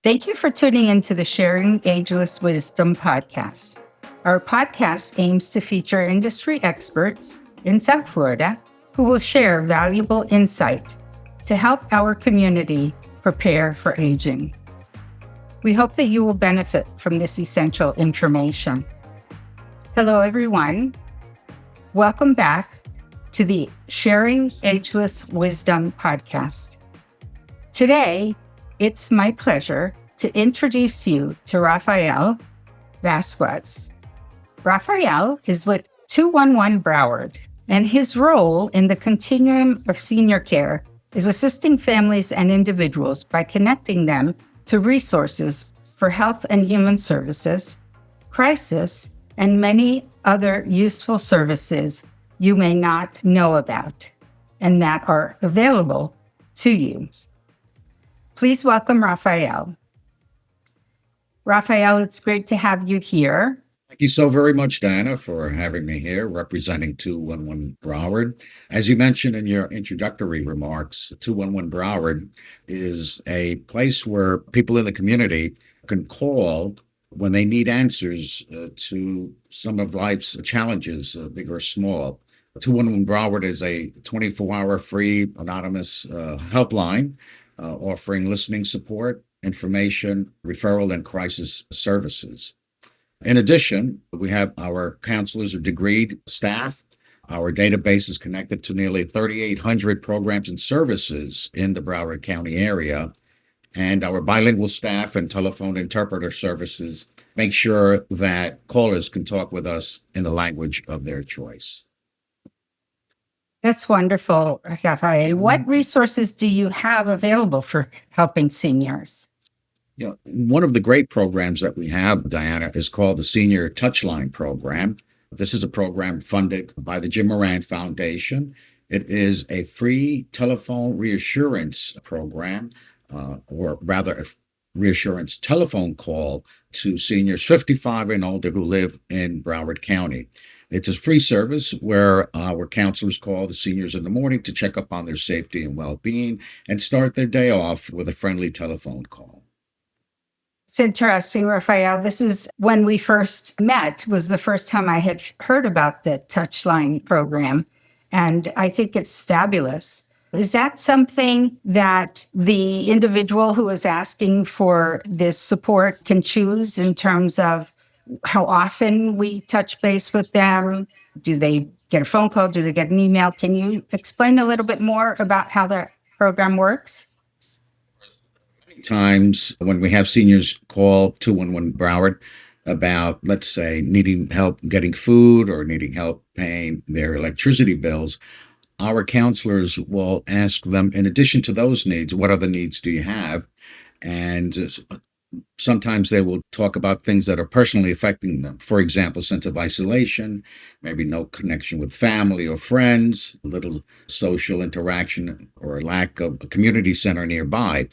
Thank you for tuning into the Sharing Ageless Wisdom Podcast. Our podcast aims to feature industry experts in South Florida who will share valuable insight to help our community prepare for aging. We hope that you will benefit from this essential information. Hello, everyone. Welcome back to the Sharing Ageless Wisdom Podcast. Today, it's my pleasure to introduce you to Rafael Vazquez. Rafael is with 211 Broward, and his role in the continuum of senior care is assisting families and individuals by connecting them to resources for health and human services, crisis, and many other useful services you may not know about and that are available to you. Please welcome Rafael. Rafael, it's great to have you here. Thank you so very much, Diana, for having me here representing 211 Broward. As you mentioned in your introductory remarks, 211 Broward is a place where people in the community can call when they need answers to some of life's challenges, big or small. 211 Broward is a 24-hour free anonymous helpline offering listening support, information, referral, and crisis services. In addition, we have our counselors or degreed staff. Our database is connected to nearly 3,800 programs and services in the Broward County area. And our bilingual staff and telephone interpreter services make sure that callers can talk with us in the language of their choice. That's wonderful, Rafael. What resources do you have available for helping seniors? One of the great programs that we have, Diana, is called the Senior Touchline Program. This is a program funded by the Jim Moran Foundation. It is a free telephone reassurance program, or rather a reassurance telephone call to seniors 55 and older who live in Broward County. It's a free service where our counselors call the seniors in the morning to check up on their safety and well-being and start their day off with a friendly telephone call. It's interesting, Rafael. This is when we first met, was the first time I had heard about the Touchline program, and I think it's fabulous. Is that something that the individual who is asking for this support can choose in terms of how often we touch base with them? Do they get a phone call? Do they get an email? Can you explain a little bit more about how that program works? Times when we have seniors call 211 Broward about, let's say, needing help getting food or needing help paying their electricity bills, our counselors will ask them, in addition to those needs, what other needs do you have? And sometimes they will talk about things that are personally affecting them. For example, sense of isolation, maybe no connection with family or friends, little social interaction, or a lack of a community center nearby.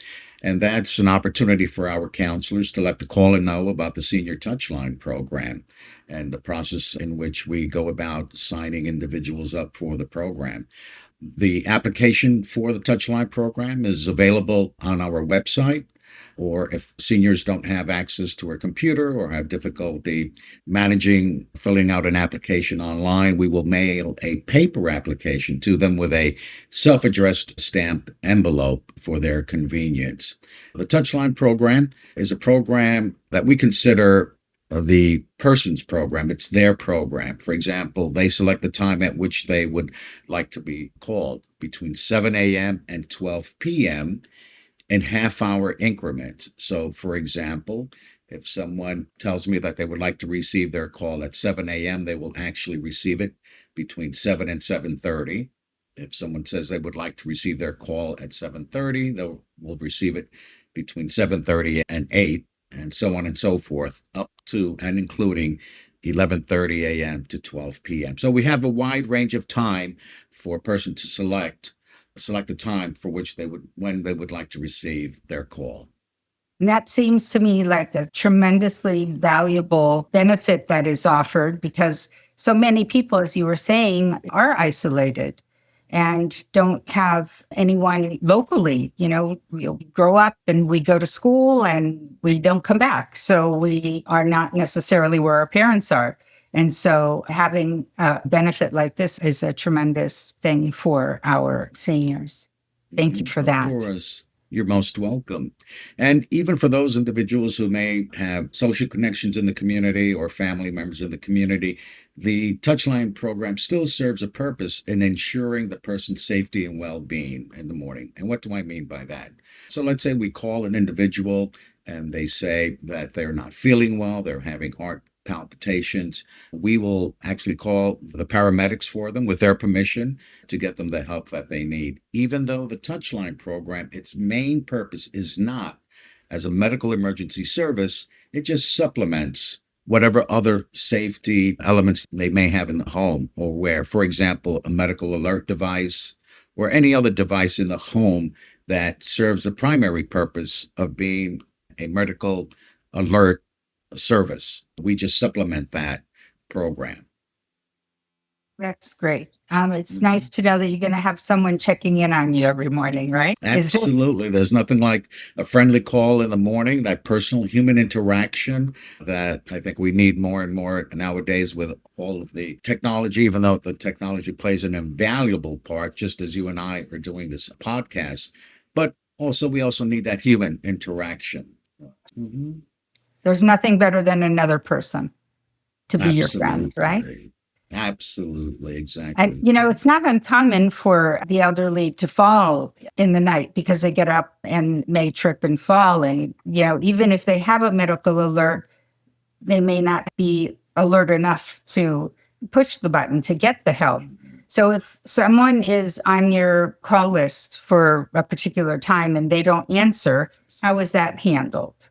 And that's an opportunity for our counselors to let the caller know about the Senior Touchline Program and the process in which we go about signing individuals up for the program. The application for the Touchline Program is available on our website, or if seniors don't have access to a computer or have difficulty managing filling out an application online, we will mail a paper application to them with a self-addressed stamped envelope for their convenience. The Touchline Program is a program that we consider the person's program. It's their program. For example, they select the time at which they would like to be called between 7 a.m. and 12 p.m. in half-hour increments. So, for example, if someone tells me that they would like to receive their call at 7 a.m., they will actually receive it between 7 and 7:30. If someone says they would like to receive their call at 7:30, they will receive it between 7:30 and 8, and so on and so forth, up to and including 11:30 a.m. to 12 p.m. So we have a wide range of time for a person to select the time for which when they would like to receive their call. And that seems to me like a tremendously valuable benefit that is offered, because so many people, as you were saying, are isolated. and don't have anyone locally. We grow up and we go to school and we don't come back. So we are not necessarily where our parents are. And so having a benefit like this is a tremendous thing for our seniors. Thank you for that. Of course. You're most welcome. And even for those individuals who may have social connections in the community or family members in the community, the Touchline program still serves a purpose in ensuring the person's safety and well-being in the morning. And what do I mean by that? So let's say we call an individual and they say that they're not feeling well, they're having heart palpitations. We will actually call the paramedics for them with their permission to get them the help that they need. Even though the Touchline program, its main purpose is not as a medical emergency service, it just supplements whatever other safety elements they may have in the home, or where, for example, a medical alert device or any other device in the home that serves the primary purpose of being a medical alert service. We just supplement that program. That's great. It's nice to know that you're going to have someone checking in on you every morning, right? Absolutely. There's nothing like a friendly call in the morning, that personal human interaction that I think we need more and more nowadays with all of the technology, even though the technology plays an invaluable part, just as you and I are doing this podcast. But also, we also need that human interaction. Mm-hmm. There's nothing better than another person to be your friend, right? Absolutely, exactly. And, it's not uncommon for the elderly to fall in the night because they get up and may trip and fall. And, even if they have a medical alert, they may not be alert enough to push the button to get the help. So if someone is on your call list for a particular time and they don't answer, how is that handled?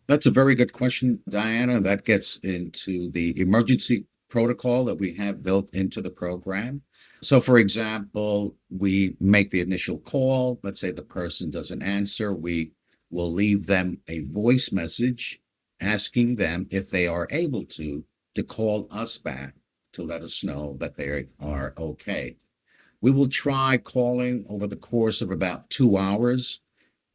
That's a very good question, Diana. That gets into the emergency protocol that we have built into the program. So, for example, we make the initial call. Let's say the person doesn't answer. We will leave them a voice message asking them if they are able to call us back to let us know that they are okay. We will try calling over the course of about 2 hours,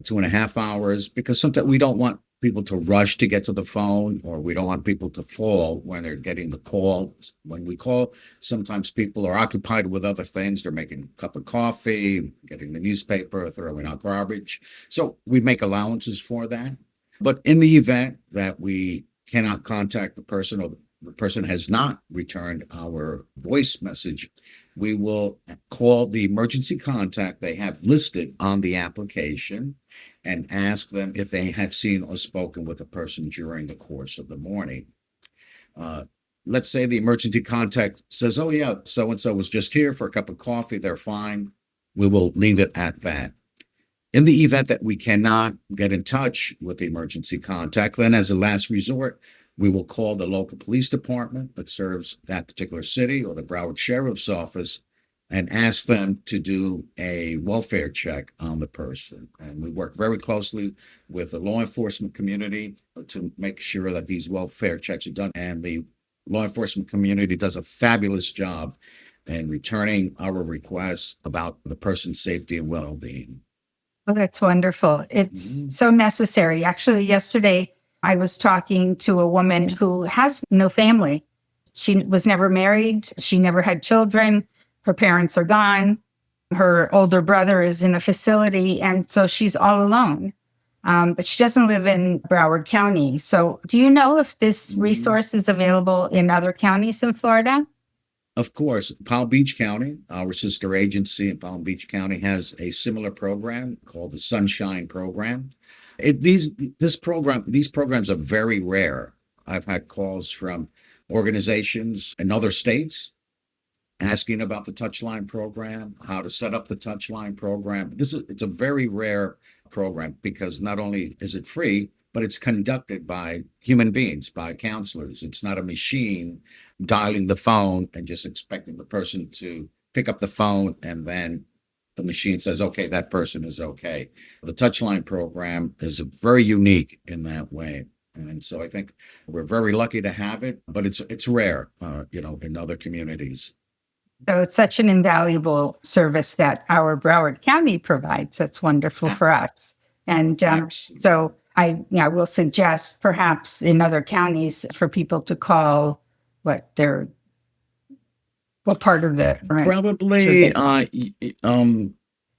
2.5 hours, because sometimes we don't want people to rush to get to the phone, or we don't want people to fall when they're getting the call. When we call, sometimes people are occupied with other things. They're making a cup of coffee, getting the newspaper, throwing out garbage. So we make allowances for that. But in the event that we cannot contact the person, or the person has not returned our voice message, we will call the emergency contact they have listed on the application and ask them if they have seen or spoken with a person during the course of the morning. Let's say the emergency contact says, oh yeah, so-and-so was just here for a cup of coffee, they're fine. We will leave it at that. In the event that we cannot get in touch with the emergency contact, then as a last resort, we will call the local police department that serves that particular city or the Broward Sheriff's Office and ask them to do a welfare check on the person. And we work very closely with the law enforcement community to make sure that these welfare checks are done. And the law enforcement community does a fabulous job in returning our requests about the person's safety and well-being. Well, that's wonderful. It's so necessary. Actually, yesterday, I was talking to a woman who has no family. She was never married. She never had children. Her parents are gone. Her older brother is in a facility. And so she's all alone. But she doesn't live in Broward County. So do you know if this resource is available in other counties in Florida? Of course, Palm Beach County, our sister agency in Palm Beach County, has a similar program called the Sunshine Program. These programs are very rare. I've had calls from organizations in other states asking about the Touchline program, how to set up the Touchline program. It's a very rare program because not only is it free, but it's conducted by human beings, by counselors. It's not a machine dialing the phone and just expecting the person to pick up the phone and then the machine says, okay, that person is okay. The Touchline program is very unique in that way. And so I think we're very lucky to have it, but it's rare, in other communities. So it's such an invaluable service that our Broward County provides. That's wonderful A- for us. And Absolutely. so I will suggest perhaps in other counties for people to call what part of the government should Probably they?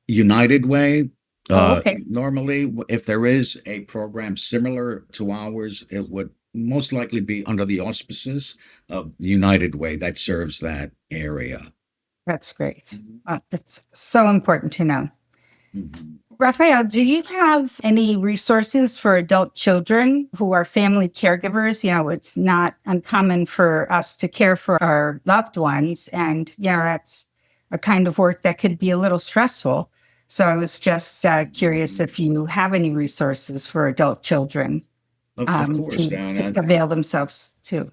United Way. Oh, okay. Normally, if there is a program similar to ours, it would most likely be under the auspices of United Way that serves that area. That's great. That's so important to know. Mhm. Rafael, do you have any resources for adult children who are family caregivers? It's not uncommon for us to care for our loved ones. And, that's a kind of work that could be a little stressful. So I was just curious if you have any resources for adult children Of course, to Diana. avail themselves to.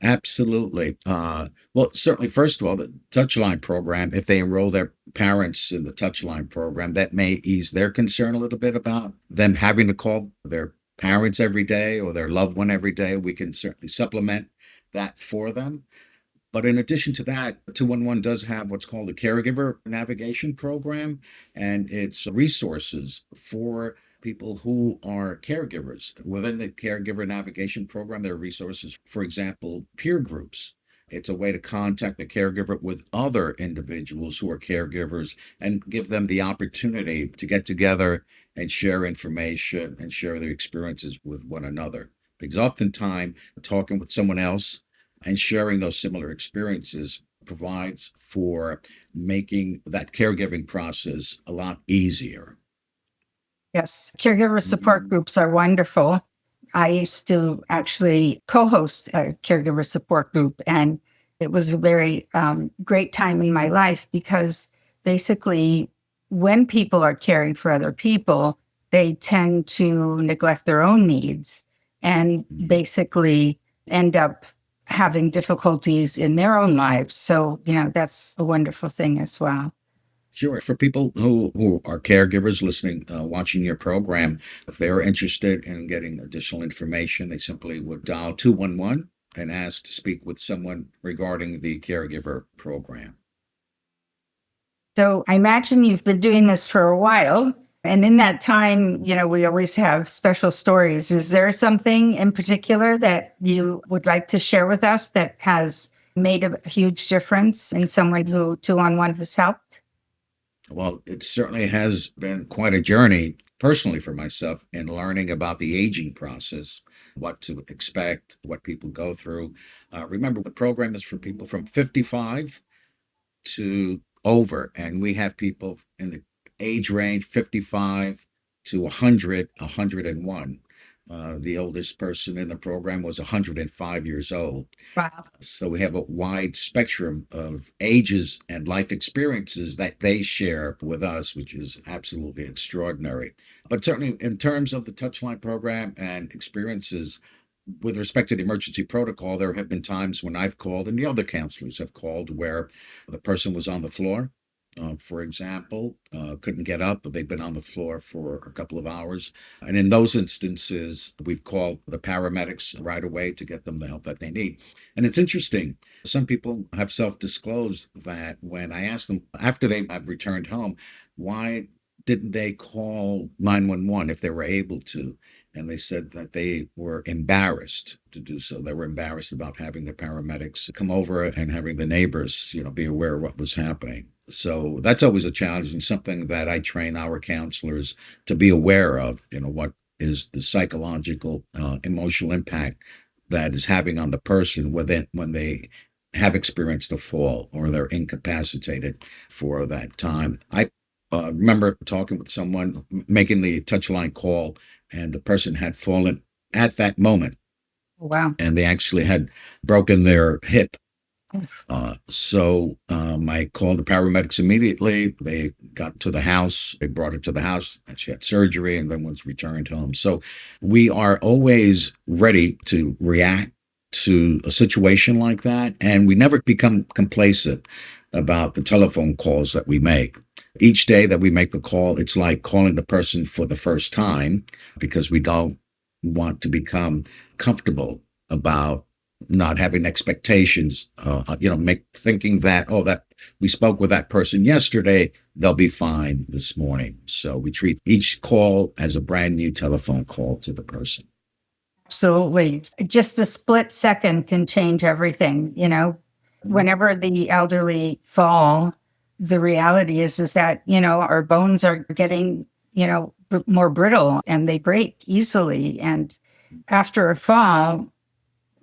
Absolutely. Well, certainly, first of all, the Touchline program, if they enroll their parents in the Touchline program, that may ease their concern a little bit about them having to call their parents every day or their loved one every day. We can certainly supplement that for them. But in addition to that, 211 does have what's called a caregiver navigation program, and it's resources for people who are caregivers. Within the caregiver navigation program, there are resources, for example, peer groups. It's a way to contact the caregiver with other individuals who are caregivers and give them the opportunity to get together and share information and share their experiences with one another. Because oftentimes, talking with someone else and sharing those similar experiences provides for making that caregiving process a lot easier. Yes, caregiver support Mhm. groups are wonderful. I used to actually co host a caregiver support group, and it was a very great time in my life because basically, when people are caring for other people, they tend to neglect their own needs and Mhm. basically end up having difficulties in their own lives. So, that's a wonderful thing as well. Sure. For people who are caregivers listening, watching your program, if they're interested in getting additional information, they simply would dial 211 and ask to speak with someone regarding the caregiver program. So I imagine you've been doing this for a while. And in that time, we always have special stories. Is there something in particular that you would like to share with us that has made a huge difference in someone who 211 has helped? Well, it certainly has been quite a journey personally for myself in learning about the aging process, what to expect, what people go through. Remember, the program is for people from 55 to over, and we have people in the age range 55 to 100, 101. The oldest person in the program was 105 years old. Wow. So we have a wide spectrum of ages and life experiences that they share with us, which is absolutely extraordinary. But certainly, in terms of the Touchline program and experiences, with respect to the emergency protocol, there have been times when I've called, and the other counselors have called, where the person was on the floor, for example, couldn't get up, but they've been on the floor for a couple of hours. And in those instances, we've called the paramedics right away to get them the help that they need. And it's interesting, some people have self disclosed that when I asked them after they have returned home, why didn't they call 911 if they were able to? And they said that they were embarrassed to do so. They were embarrassed about having the paramedics come over and having the neighbors, be aware of what was happening. So that's always a challenge and something that I train our counselors to be aware of, what is the psychological, emotional impact that is having on the person when they have experienced a fall or they're incapacitated for that time. I remember talking with someone, making the touchline call, and the person had fallen at that moment, Wow. and they actually had broken their hip. Oof. I called the paramedics immediately. They got to the house. They brought her to the house, and she had surgery, and then was returned home. So we are always ready to react to a situation like that, and we never become complacent about the telephone calls that we make. Each day that we make the call, it's like calling the person for the first time because we don't want to become comfortable about not having expectations, thinking that, oh, that we spoke with that person yesterday, they'll be fine this morning. So we treat each call as a brand new telephone call to the person. Absolutely. Just a split second can change everything. Whenever the elderly fall, the reality is that, our bones are getting, more brittle and they break easily. And after a fall,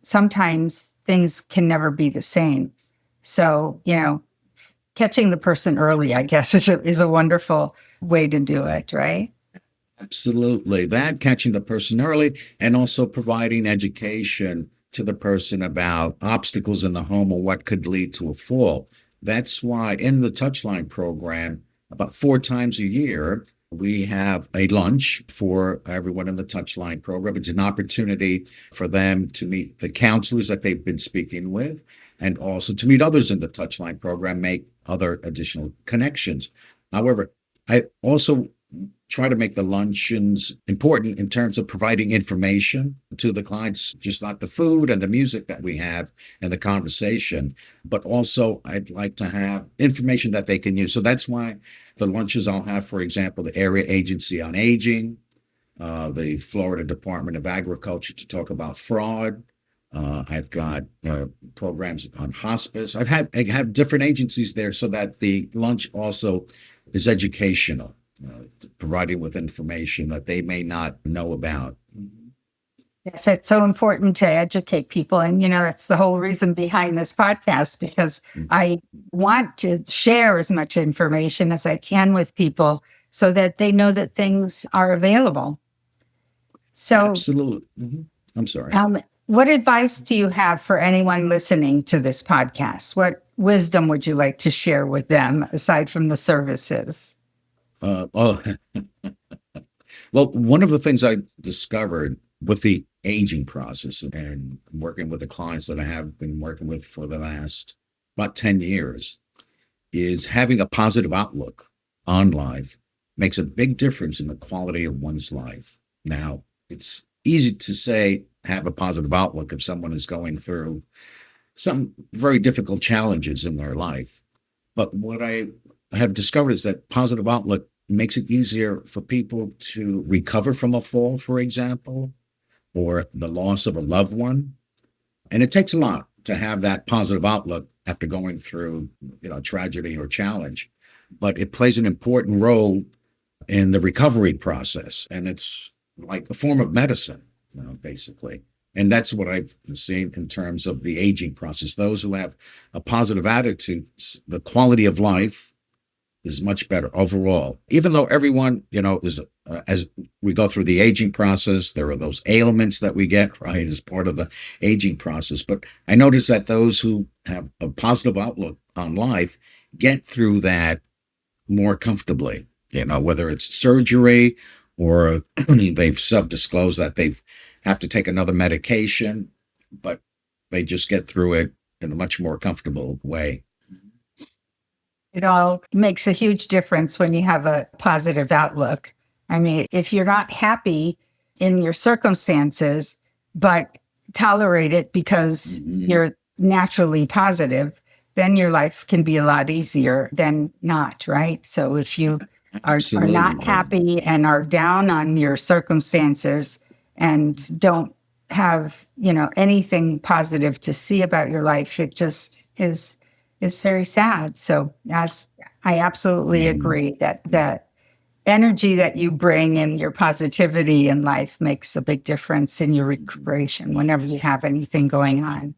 sometimes things can never be the same. So, catching the person early, I guess, is a wonderful way to do it, right? Absolutely. That catching the person early and also providing education to the person about obstacles in the home or what could lead to a fall. That's why in the Touchline program, about 4 times a year, we have a lunch for everyone in the Touchline program. It's an opportunity for them to meet the counselors that they've been speaking with and also to meet others in the Touchline program, make other additional connections. However, I also try to make the luncheons important in terms of providing information to the clients, just not the food and the music that we have and the conversation, but also I'd like to have information that they can use. So that's why the lunches I'll have, for example, the Area Agency on Aging, the Florida Department of Agriculture to talk about fraud. I've got programs on hospice. I have different agencies there so that the lunch also is educational. Providing with information that they may not know about. Yes, it's so important to educate people. And, that's the whole reason behind this podcast, because I want to share as much information as I can with people so that they know that things are available. So, absolutely. Mm-hmm. I'm sorry. What advice do you have for anyone listening to this podcast? What wisdom would you like to share with them aside from the services? Well, one of the things I discovered with the aging process and working with the clients that I have been working with for the last about 10 years is having a positive outlook on life makes a big difference in the quality of one's life. Now, it's easy to say have a positive outlook if someone is going through some very difficult challenges in their life. But what I have discovered is that positive outlook makes it easier for people to recover from a fall, for example, or the loss of a loved one. And it takes a lot to have that positive outlook after going through, tragedy or challenge. But it plays an important role in the recovery process. And it's like a form of medicine, basically. And that's what I've seen in terms of the aging process. Those who have a positive attitude, the quality of life is much better overall. Even though everyone, is as we go through the aging process, there are those ailments that we get, right, as part of the aging process. But I notice that those who have a positive outlook on life get through that more comfortably, whether it's surgery or they've self-disclosed that they have to take another medication, but they just get through it in a much more comfortable way. It all makes a huge difference when you have a positive outlook. I mean, if you're not happy in your circumstances, but tolerate it because you're naturally positive, then your life can be a lot easier than not, right? So if you are not happy and are down on your circumstances and don't have, anything positive to see about your life, it just is very sad. So as I absolutely agree that energy that you bring and your positivity in life makes a big difference in your recuperation whenever you have anything going on.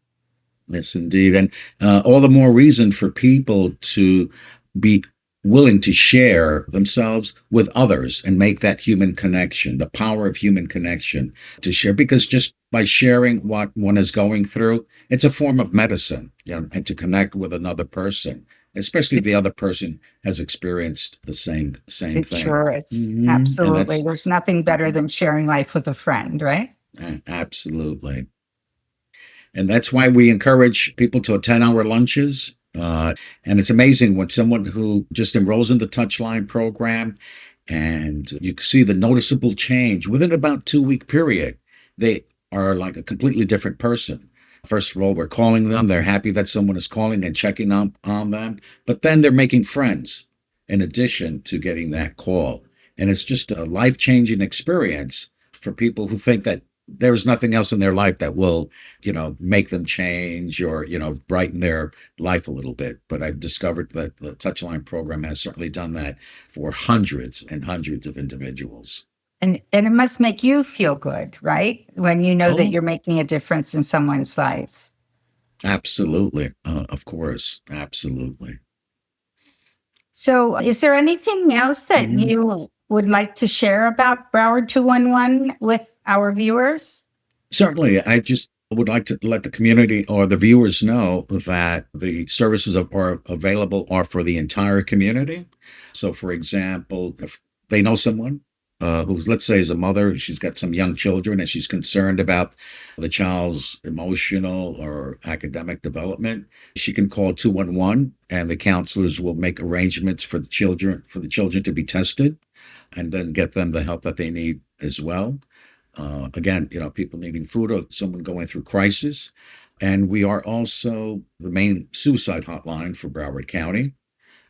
Yes, indeed. And all the more reason for people to be willing to share themselves with others and make that human connection, the power of human connection to share, because just by sharing what one is going through, it's a form of medicine, and to connect with another person, especially if the other person has experienced the same thing. Sure, it's absolutely. There's nothing better than sharing life with a friend, right? Absolutely. And that's why we encourage people to attend our lunches. And it's amazing when someone who just enrolls in the Touchline program and you can see the noticeable change within about 2-week period, they are like a completely different person. First of all, we're calling them. They're happy that someone is calling and checking on them. But then they're making friends in addition to getting that call. And it's just a life-changing experience for people who think that there's nothing else in their life that will, make them change or, brighten their life a little bit. But I've discovered that the Touchline program has certainly done that for hundreds and hundreds of individuals. And it must make you feel good, right? When you know that Oh, you're making a difference in someone's life. absolutely. Of course. Absolutely. So is there anything else that Mhm. you would like to share about Broward 211 with our viewers? Certainly. I just would like to let the community or the viewers know that the services are available are for the entire community. So, for example, if they know someone who's, let's say, is a mother, she's got some young children and she's concerned about the child's emotional or academic development, she can call 211 and the counselors will make arrangements for the children to be tested and then get them the help that they need as well. Again, people needing food or someone going through crisis. And we are also the main suicide hotline for Broward County.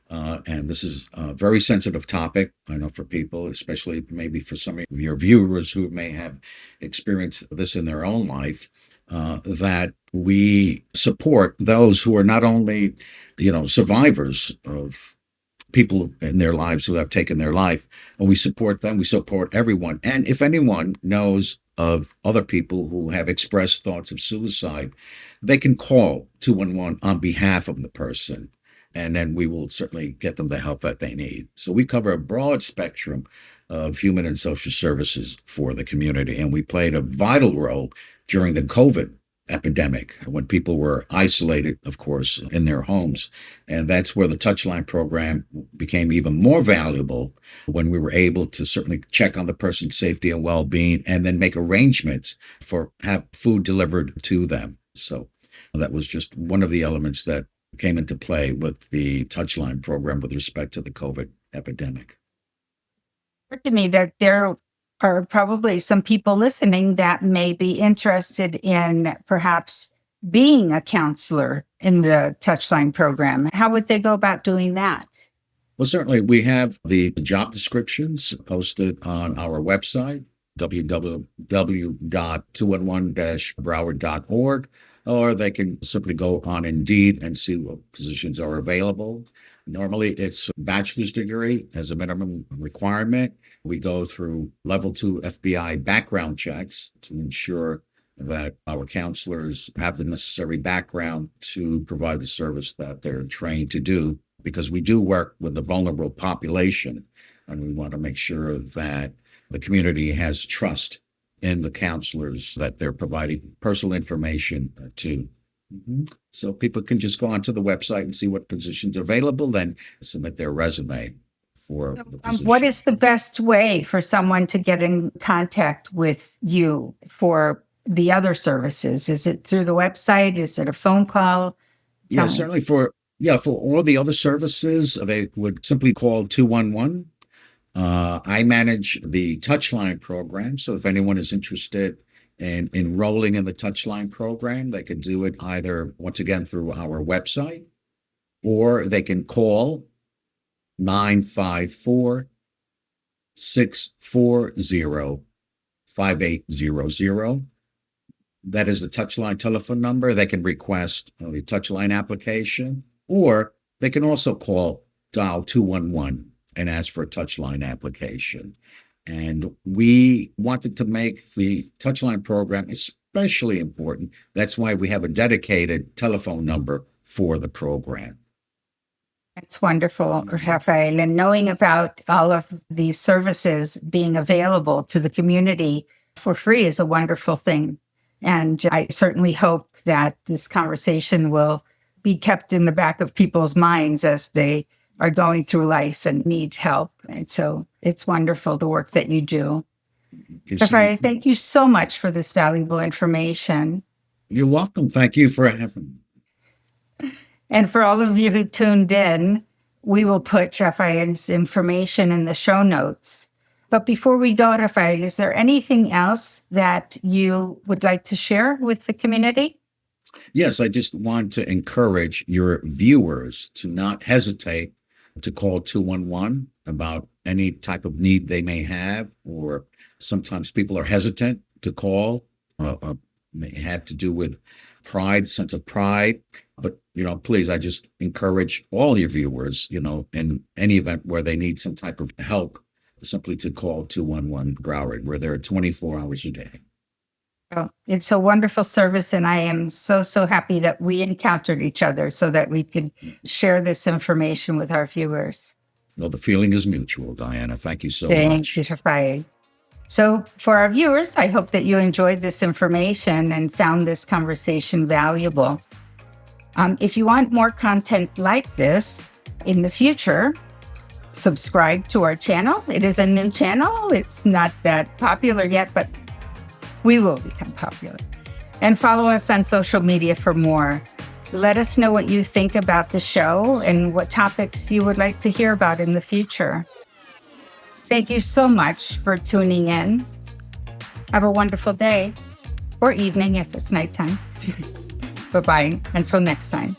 And this is a very sensitive topic, I know, for people, especially maybe for some of your viewers who may have experienced this in their own life, that we support those who are not only, survivors of people in their lives who have taken their life, and we support them, we support everyone. And if anyone knows of other people who have expressed thoughts of suicide, they can call 211 on behalf of the person, and then we will certainly get them the help that they need. So we cover a broad spectrum of human and social services for the community, and we played a vital role during the COVID epidemic when people were isolated, of course, in their homes. And that's where the Touchline program became even more valuable when we were able to certainly check on the person's safety and well-being and then make arrangements for have food delivered to them. So that was just one of the elements that came into play with the Touchline program with respect to the COVID epidemic. Occurred to me that there are probably some people listening that may be interested in perhaps being a counselor in the Touchline program. How would they go about doing that? Well, certainly we have the job descriptions posted on our website, www.211-broward.org, or they can simply go on Indeed and see what positions are available. Normally, it's a bachelor's degree as a minimum requirement. We go through level 2 FBI background checks to ensure that our counselors have the necessary background to provide the service that they're trained to do, because we do work with the vulnerable population, and we want to make sure that the community has trust in the counselors that they're providing personal information to. So people can just go onto the website and see what positions are available, then submit their resume for the What position. is the best way for someone to get in contact with you for the other services? Is it through the website? Is it a phone call? Yeah, Tell me. certainly for all the other services, they would simply call 211. I manage the Touchline program, so if anyone is interested in enrolling in the Touchline program, they could do it either, once again, through our website, or they can call 954-640-5800. That is the Touchline telephone number. They can request a Touchline application, or they can also dial 211 and ask for a Touchline application. And we wanted to make the Touchline program especially important. That's why we have a dedicated telephone number for the program. It's wonderful, Rafael. And knowing about all of these services being available to the community for free is a wonderful thing. And I certainly hope that this conversation will be kept in the back of people's minds as they are going through life and need help. And so it's wonderful, the work that you do. Rafael, thank you so much for this valuable information. You're welcome. Thank you for having me. And for all of you who tuned in, we will put Rafael's information in the show notes. But before we go, Rafael, is there anything else that you would like to share with the community? Yes, I just want to encourage your viewers to not hesitate to call 211 about any type of need they may have, or sometimes people are hesitant to call, may have to do with pride, sense of pride. But, please, I just encourage all your viewers, in any event where they need some type of help, simply to call 211 Broward. We're there 24 hours a day. Well, it's a wonderful service, and I am so, so happy that we encountered each other so that we could share this information with our viewers. Well, the feeling is mutual, Diana. Thank you so Thank you, much. Rafael. So for our viewers, I hope that you enjoyed this information and found this conversation valuable. If you want more content like this in the future, subscribe to our channel. It is a new channel. It's not that popular yet, but we will become popular. And follow us on social media for more. Let us know what you think about the show and what topics you would like to hear about in the future. Thank you so much for tuning in. Have a wonderful day or evening if it's nighttime. Bye-bye. Until next time.